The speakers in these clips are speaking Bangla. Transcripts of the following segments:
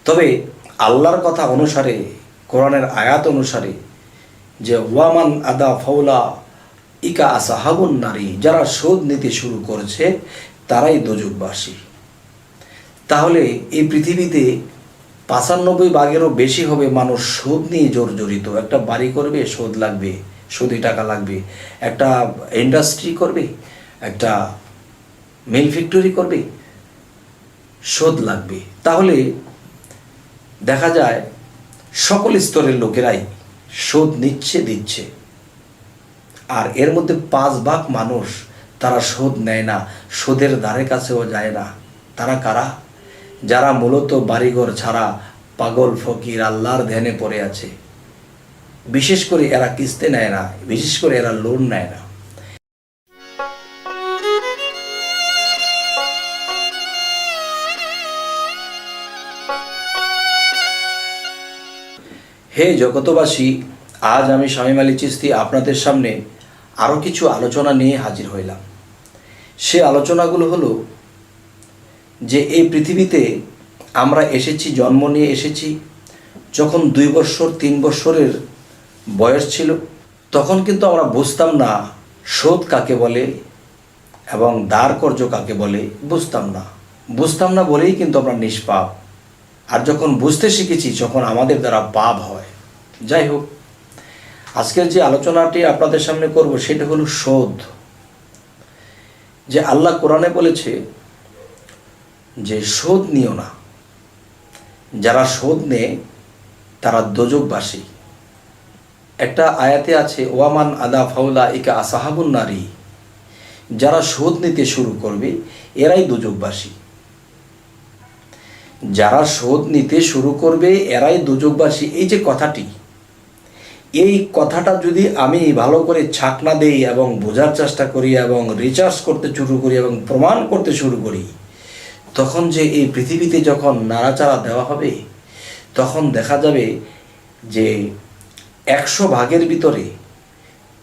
তবে আল্লাহর কথা অনুসারে, কোরআনের আয়াত অনুসারে যে ওয়ামান আদা ফাউলা ইকা আসাহাবুন নারী, যারা সুদ নিতে শুরু করেছে তারাই দোজখবাসী। তাহলে এই পৃথিবীতে ৯৫ ভাগেরও বেশি হবে মানুষ সুদ নিয়ে জর্জরিত। একটা বাড়ি করবে, সুদ লাগবে, সুদে টাকা লাগবে। একটা ইন্ডাস্ট্রি করবে, একটা মিল ফ্যাক্টরি করবে, সুদ লাগবে। তাহলে দেখা যায় সকল স্তরের লোকেরাই সুদ নিচ্ছে, দিচ্ছে। আর এর মধ্যে ৫ ভাগ মানুষ তারা সুদ নেয় না, সুদের ধারে কাছেও যায় না। তারা কারা? যারা মূলত বাড়িঘর ছাড়া পাগল ফকির আল্লাহর ধ্যানে পড়ে আছে। বিশেষ করে এরা কিস্তি নেয় না, বিশেষ করে এরা লোন নেয় না। হে জগতবাসী, আজ আমি শামীম আলী চিশতি আপনাদের সামনে আরও কিছু আলোচনা নিয়ে হাজির হইলাম। সে আলোচনাগুলো হলো যে এই পৃথিবীতে আমরা এসেছি, জন্ম নিয়ে এসেছি যখন ২ বৎসর ৩ বৎসরের বয়স ছিল, তখন কিন্তু আমরা বুঝতাম না সুদ কাকে বলে এবং ধার কর্য কাকে বলে। বুঝতাম না বলেই কিন্তু আমরা নিষ্পাপ। আর যখন বুঝতে শিখেছি তখন আমাদের দ্বারা পাপ হয়। যাই হোক, আজকের যে আলোচনাটি আপনাদের সামনে করব সেটা হলো সুদ। যে আল্লাহ কোরআনে বলেছে যে সুদ নিও না, যারা সুদ নেয় তারা দোজখবাসী। একটা আয়াতে আছে ওয়ামান আদা ফাউলা ইকা আসাহাবুন নারী, যারা সুদ নিতে শুরু করবে এরাই দোজখবাসী। যারা সুদ নিতে শুরু করবে এরাই দোজখবাসী। এই যে কথাটি, এই কথাটা যদি আমি ভালো করে ছাকনা দেই এবং বোঝার চেষ্টা করি এবং রিসার্চ করতে শুরু করি এবং প্রমাণ করতে শুরু করি, তখন যে এই পৃথিবীতে যখন নাড়াচাড়া দেওয়া হবে তখন দেখা যাবে যে ১০০ ভাগের ভিতরে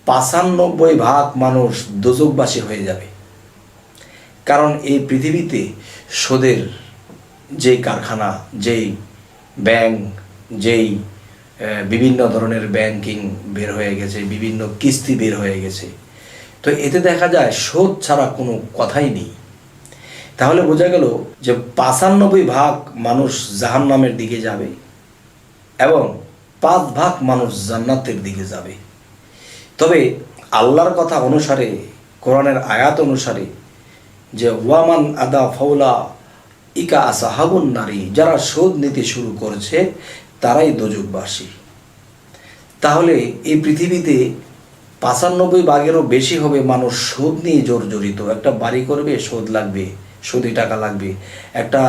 ৯৫ ভাগ মানুষ দোজখবাসী হয়ে যাবে। কারণ এই পৃথিবীতে সুদের যেই কারখানা, যেই ব্যাংক, যেই বিভিন্ন ধরনের ব্যাংকিং বের হয়ে গেছে, বিভিন্ন কিস্তি বের হয়ে গেছে, তো এতে দেখা যায় সুদ ছাড়া কোনো কথাই নেই। তাহলে বোঝা গেল যে ৯৫ ভাগ মানুষ জাহান্নামের দিকে যাবে এবং ৫ ভাগ মানুষ জান্নাতের দিকে যাবে। তবে আল্লাহর কথা অনুসারে, কোরআনের আয়াত অনুসারে যে ওয়ামান আদা ফাউলা ইকা আসাহাবুন নারী, যারা সুদ নিতে শুরু করেছে তারাই দোজখবাসী। তাহলে এই পৃথিবীতে ৯৫ ভাগেরও বেশি হবে মানুষ সুদ নিয়ে জর্জরিত। একটা বাড়ি করবে, সুদ লাগবে, সুদে টাকা লাগবে। একটা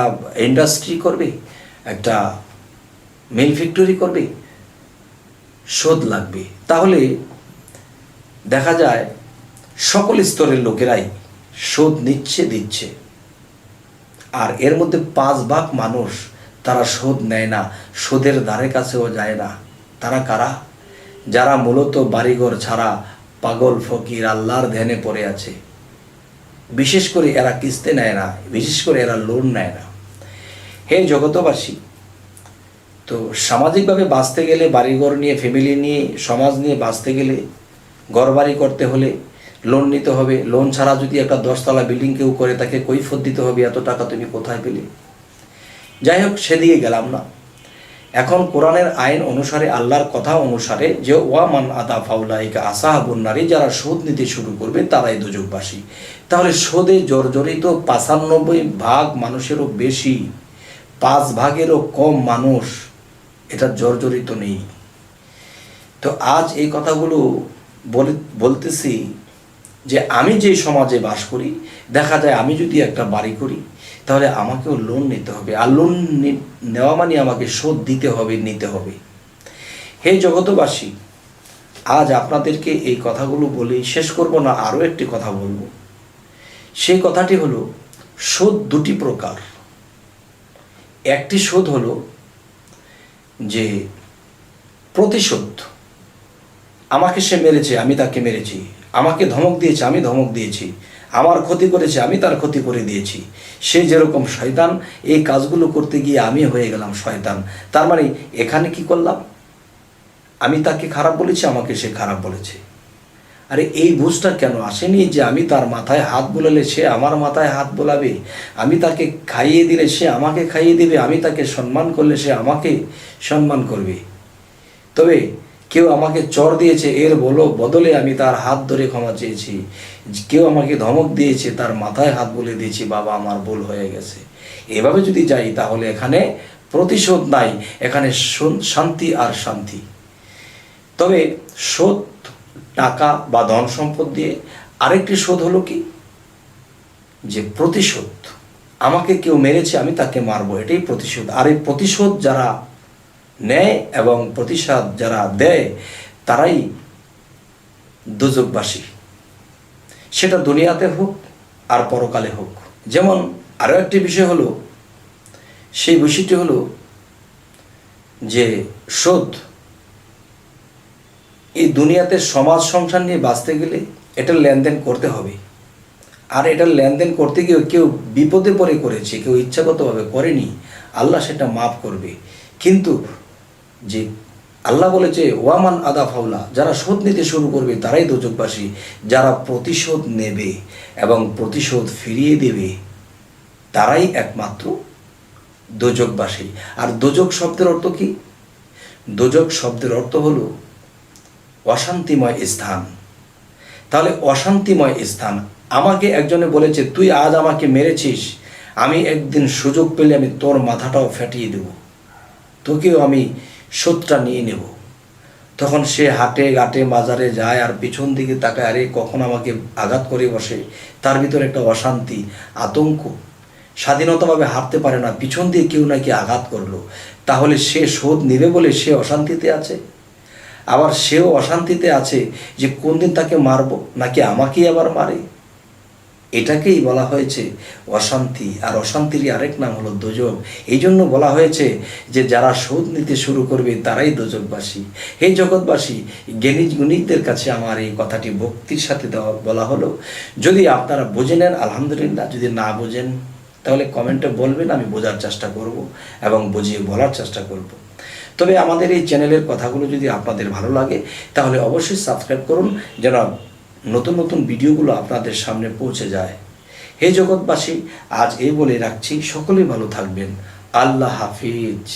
ইন্ডাস্ট্রি করবে, একটা মিল ফ্যাক্টরি করবে, সুদ লাগবে। তাহলে দেখা যায় সকল স্তরের লোকেরাই সুদ নিচ্ছে, দিচ্ছে। আর এর মধ্যে ৫ ভাগ মানুষ তারা সুদ নেয় না, সুদের ধারে কাছেও যায় না। তারা কারা? যারা মূলত বাড়িঘর ছাড়া পাগল ফকির আল্লাহর ধ্যানে পড়ে আছে। বিশেষ করে এরা কিস্তি নেয় না, বিশেষ করে এরা লোন নেয় না। হে জগতবাসী, তো সামাজিকভাবে বাঁচতে গেলে, বাড়িঘর নিয়ে, ফ্যামিলি নিয়ে, সমাজ নিয়ে বাঁচতে গেলে, ঘরবাড়ি করতে হলে লোন নিতে হবে। লোন ছাড়া যদি একটা ১০তলা বিল্ডিং কেউ করে তাকে কৈফিয়ত দিতে হবে, এত টাকা তুমি কোথায় পেলে? যাই হোক, সেদিকে গেলাম না। এখন কোরআনের আইন অনুসারে, আল্লাহর কথা অনুসারে যে ওয়ামান আদা ফাউলা ইকা আসাহাবুন নারী, যারা সুদ নিতে শুরু করবে তারাই দোজখবাসী। তাহলে সুদে জর্জরিত ৯৫ ভাগ মানুষেরও বেশি, ৫ ভাগেরও কম মানুষ এটা জর্জরিত নেই। তো আজ এই কথাগুলো বলতেছি যে আমি যে সমাজে বাস করি, দেখা যায় আমি যদি একটা বাড়ি করি তাহলে আমাকেও লোন নিতে হবে। আর লোন নেওয়া মানে আমাকে সুদ দিতে হবে, নিতে হবে। হে জগতবাসী, আজ আপনাদেরকে এই কথাগুলো বলে শেষ করব না, আরও একটি কথা বলবো। সেই কথাটি হলো সুদ ২টি প্রকার। একটি সুদ হলো যে প্রতিশোধ। আমাকে সে মেরেছে, আমি তাকে মেরেছি। আমাকে ধমক দিয়েছে, আমি ধমক দিয়েছি। আমার ক্ষতি করেছে, আমি তার ক্ষতি করে দিয়েছি। সে যেরকম শয়তান, এই কাজগুলো করতে গিয়ে আমি হয়ে গেলাম শয়তান। তার মানে এখানে কি করলাম? আমি তাকে খারাপ বলেছি, আমাকে সে খারাপ বলেছে। আরে এই বুঝটা কেন আসেনি যে আমি তার মাথায় হাত বোলালে সে আমার মাথায় হাত বোলাবে, আমি তাকে খাইয়ে দিলে সে আমাকে খাইয়ে দেবে, আমি তাকে সম্মান করলে সে আমাকে সম্মান করবে। তবে কেউ আমাকে চর দিয়েছে, এর বদলে আমি তার হাত ধরে ক্ষমা চেয়েছি। কেউ আমাকে ধমক দিয়েছে, তার মাথায় হাত বলে দিয়েছি, বাবা আমার ভুল হয়ে গেছে। এভাবে যদি যাই তাহলে এখানে প্রতিশোধ নাই, এখানে শান্তি আর শান্তি। তবে শোধ টাকা বা ধন সম্পদ দিয়ে। আরেকটি শোধ হলো কি, যে প্রতিশোধ। আমাকে কেউ মেরেছে, আমি তাকে মারবো, এটাই প্রতিশোধ। আর এই প্রতিশোধ যারা নেয় এবং প্রতিশোধ যারা দেয় তারাই দোজখবাসী, সেটা দুনিয়াতে হোক আর পরকালে হোক। যেমন আরও একটি বিষয় হলো, সেই বিষয়টি হলো যে শোধ। এই দুনিয়াতে সমাজ সংসার নিয়ে বাঁচতে গেলে এটা লেনদেন করতে হবে। আর এটা লেনদেন করতে গিয়ে কেউ বিপদে পড়ে করেছে, কেউ ইচ্ছাগতভাবে করেনি, আল্লাহ সেটা মাফ করবে। কিন্তু যে আল্লাহ বলেছে ওয়ামান আদা ফাউলা, যারা শোধ নিতে শুরু করবে তারাই দোজখবাসী। যারা প্রতিশোধ নেবে এবং প্রতিশোধ ফিরিয়ে দেবে তারাই একমাত্র দোজখবাসী। আর দোজখ শব্দের অর্থ কি? দোজখ শব্দের অর্থ হলো অশান্তিময় স্থান। তাহলে অশান্তিময় স্থান। আমাকে একজনে বলেছে, তুই আজ আমাকে মেরেছিস, আমি একদিন সুযোগ পেলে আমি তোর মাথাটাও ফাটিয়ে দেব, তোকেও আমি শোধটা নিয়ে নেব। তখন সে হাটে ঘাটে বাজারে যায় আর পিছন দিকে তাকায়, আরে কখন আমাকে আঘাত করে বসে। তার ভিতরে একটা অশান্তি, আতঙ্ক, স্বাধীনতাভাবে হাঁটতে পারে না, পিছন দিয়ে কেউ নাকি আঘাত করলো। তাহলে সে শোধ নেবে বলে সে অশান্তিতে আছে। আবার সেও অশান্তিতে আছে যে কোন দিন তাকে মারবো নাকি আমাকেই আবার মারে। এটাকেই বলা হয়েছে অশান্তি। আর অশান্তিরই আরেক নাম হলো দোজখ। এই জন্য বলা হয়েছে যে যারা শোধ নিতে শুরু করবে তারাই দোজখবাসী। হে জগৎবাসী, জ্ঞানী গুণীদের কাছে আমার এই কথাটি ভক্তির সাথে বলা হলো। যদি আপনারা বুঝে নেন আলহামদুলিল্লাহ, যদি না বোঝেন তাহলে কমেন্টে বলবেন, আমি বোঝার চেষ্টা করব এবং বুঝিয়ে বলার চেষ্টা করব। তবে আমাদের এই চ্যানেলের কথাগুলো যদি আপনাদের ভালো লাগে তাহলে অবশ্যই সাবস্ক্রাইব করুন, যেন নতুন নতুন ভিডিওগুলো আপনাদের সামনে পৌঁছে যায়। হে জগৎবাসী, আজ এই বলে রাখছি, সকলেই ভালো থাকবেন। আল্লাহ হাফিজ।